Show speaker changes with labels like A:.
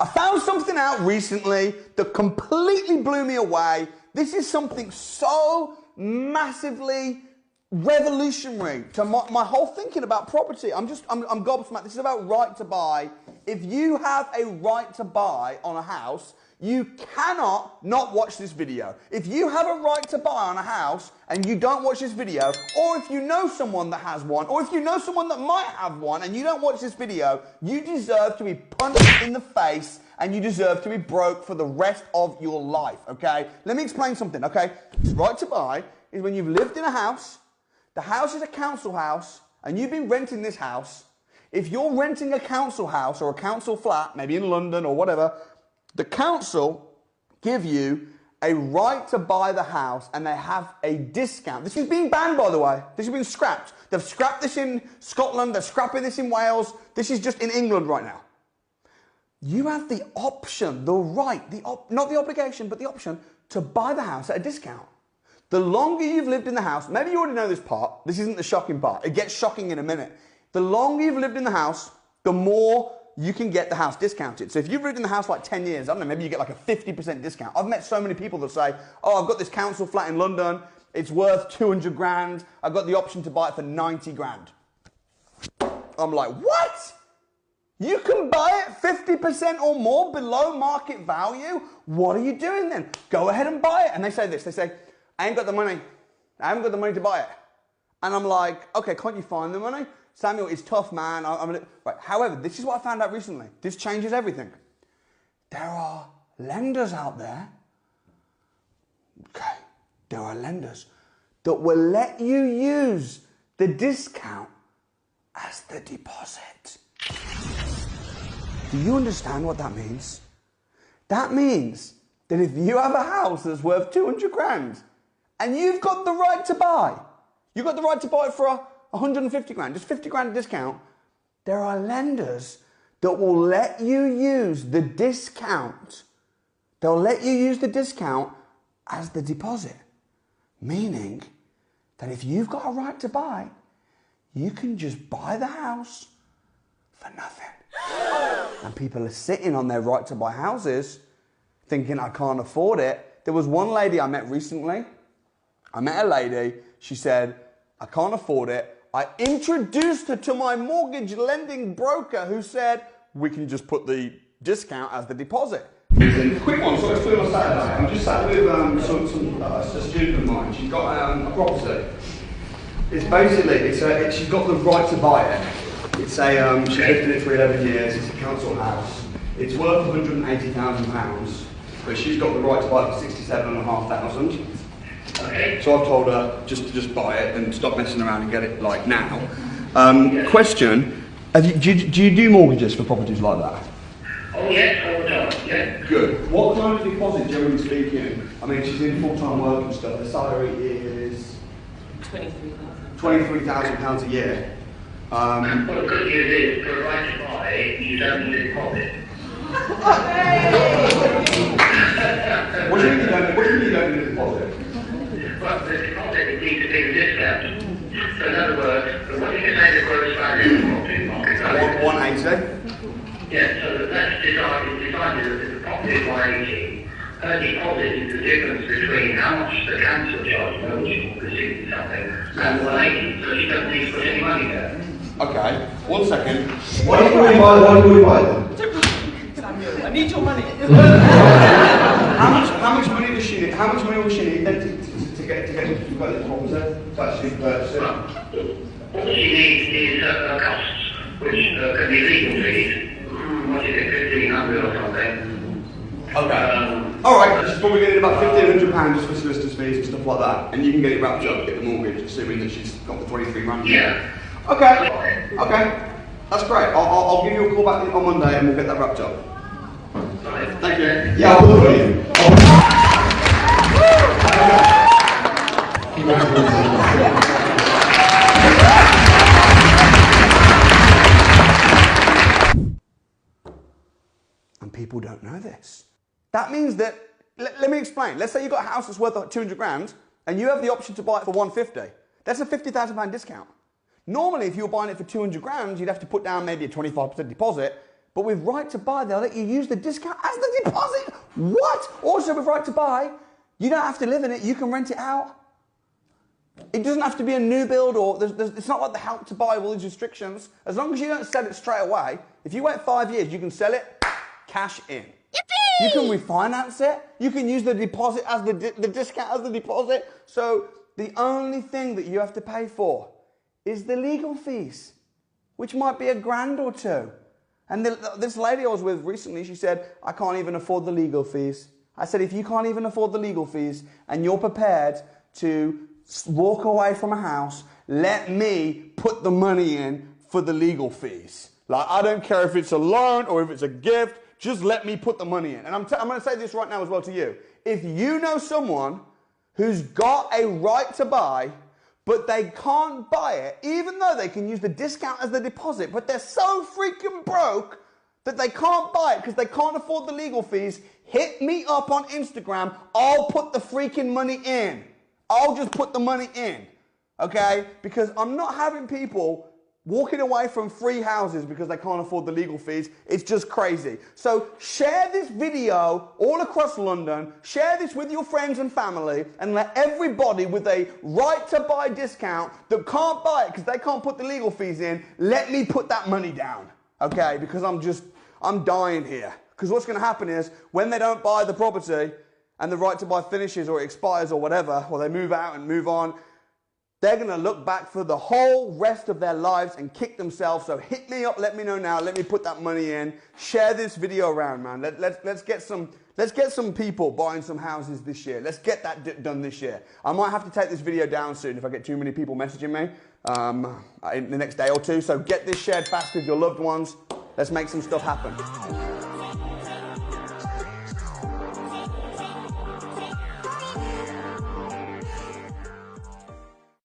A: I found something out recently that completely blew me away. This is something so massively revolutionary to my whole thinking about property. I'm gobsmacked. This is about right to buy. If you have a right to buy on a house, you cannot not watch this video. If you have a right to buy on a house and you don't watch this video, or if you know someone that has one, or if you know someone that might have one and you don't watch this video, you deserve to be punched in the face and you deserve to be broke for the rest of your life, okay? Let me explain something, okay? Right to buy is when you've lived in a house, the house is a council house, and you've been renting this house. If you're renting a council house or a council flat, maybe in London or whatever, the council give you a right to buy the house and they have a discount. This is being banned, by the way. This has been scrapped. They've scrapped this in Scotland. They're scrapping this in Wales. This is just in England right now. You have the option, the right, not the obligation, but the option to buy the house at a discount. The longer you've lived in the house, maybe you already know this part. This isn't the shocking part. It gets shocking in a minute. The longer you've lived in the house, the more you can get the house discounted. So if you've lived in the house like 10 years, I don't know, maybe you get like a 50% discount. I've met so many people that say, oh, I've got this council flat in London. It's worth 200 grand. I've got the option to buy it for 90 grand. I'm like, what? You can buy it 50% or more below market value? What are you doing then? Go ahead and buy it. And they say this, they say, I ain't got the money. I haven't got the money to buy it. And I'm like, okay, can't you find the money? Samuel, it's tough, man. Right. However, this is what I found out recently. This changes everything. There are lenders out there. Okay. There are lenders that will let you use the discount as the deposit. Do you understand what that means? That means that if you have a house that's worth 200 grand and you've got the right to buy, you've got the right to buy it for 150 grand, just 50 grand discount, there are lenders that will let you use the discount. They'll let you use the discount as the deposit. Meaning that if you've got a right to buy, you can just buy the house for nothing. And people are sitting on their right to buy houses thinking, I can't afford it. There was one lady I met recently. I met a lady. She said, I can't afford it. I introduced her to my mortgage lending broker who said, we can just put the discount as the deposit. Quick one, so I flew on Saturday. I'm just sat with a student of mine. She's got a property. It's basically, she's got the right to buy it. It's she's lived in it for 11 years. It's a council house. It's worth £180,000, but she's got the right to buy it for £67,500. Okay. So I've told her just to buy it and stop messing around and get it like now. Question: do you do mortgages for properties like that?
B: Oh yes, all the time. Yeah.
A: Good. What kind of deposit, generally speaking? I mean, she's in full-time work and stuff. The salary is £23,000 a year.
B: Well, the good news is, for the right to buy, you don't need a deposit.
A: What do you mean you don't need a deposit?
B: Well, the deposit needs to be the discount. So in other words, what do you say the gross value of the property market value?
A: 180.
B: Yeah, so that's decided that the property is 180. Her deposit is the difference between how much the council charge, which is receiving something, and 180. So she doesn't need to put any money there.
A: Okay, 1 second.
C: Why do we buy them?
D: Samuel, I need your money.
A: How much money will she need then to get to this property? To actually purchase it?
B: All she needs is her costs, which can be legal fees. What is it, 1,500 or something?
A: Okay. Alright, she's probably getting about £1,500 just for solicitor's fees and stuff like that. And you can get it wrapped up, get the mortgage, assuming that she's got the 23 grand.
B: Yeah.
A: Okay. That's great. I'll give you a call back on Monday and we'll get that wrapped up. Thank you.
C: Yeah, I'll do it for you.
A: And people don't know this. That means that, let me explain. Let's say you've got a house that's worth 200 grand and you have the option to buy it for 150. That's a £50,000 discount. Normally, if you were buying it for 200 grand, you'd have to put down maybe a 25% deposit. But with right to buy, they'll let you use the discount as the deposit. What? Also with right to buy, you don't have to live in it. You can rent it out. It doesn't have to be a new build, or it's not like the help to buy with all these restrictions. As long as you don't sell it straight away, if you wait 5 years, you can sell it, cash in. Yippee! You can refinance it. You can use the deposit as the discount as the deposit. So the only thing that you have to pay for is the legal fees, which might be $1,000 or $2,000. And this lady I was with recently, she said, I can't even afford the legal fees. I said, if you can't even afford the legal fees and you're prepared to walk away from a house, let me put the money in for the legal fees. Like, I don't care if it's a loan or if it's a gift, just let me put the money in. And I'm going to say this right now as well to you. If you know someone who's got a right to buy, but they can't buy it, even though they can use the discount as the deposit, but they're so freaking broke that they can't buy it because they can't afford the legal fees, hit me up on Instagram. I'll put the freaking money in. I'll just put the money in, okay? Because I'm not having people walking away from free houses because they can't afford the legal fees. It's just crazy. So share this video all across London. Share this with your friends and family and let everybody with a right to buy discount that can't buy it because they can't put the legal fees in, let me put that money down, okay? Because I'm dying here. Because what's going to happen is when they don't buy the property and the right to buy finishes or it expires or whatever, or they move out and move on, they're going to look back for the whole rest of their lives and kick themselves. So hit me up, let me know now, let me put that money in. Share this video around, man. Let's get some people buying some houses this year. Let's get that done this year. I might have to take this video down soon if I get too many people messaging me in the next day or two. So get this shared fast with your loved ones. Let's make some stuff happen.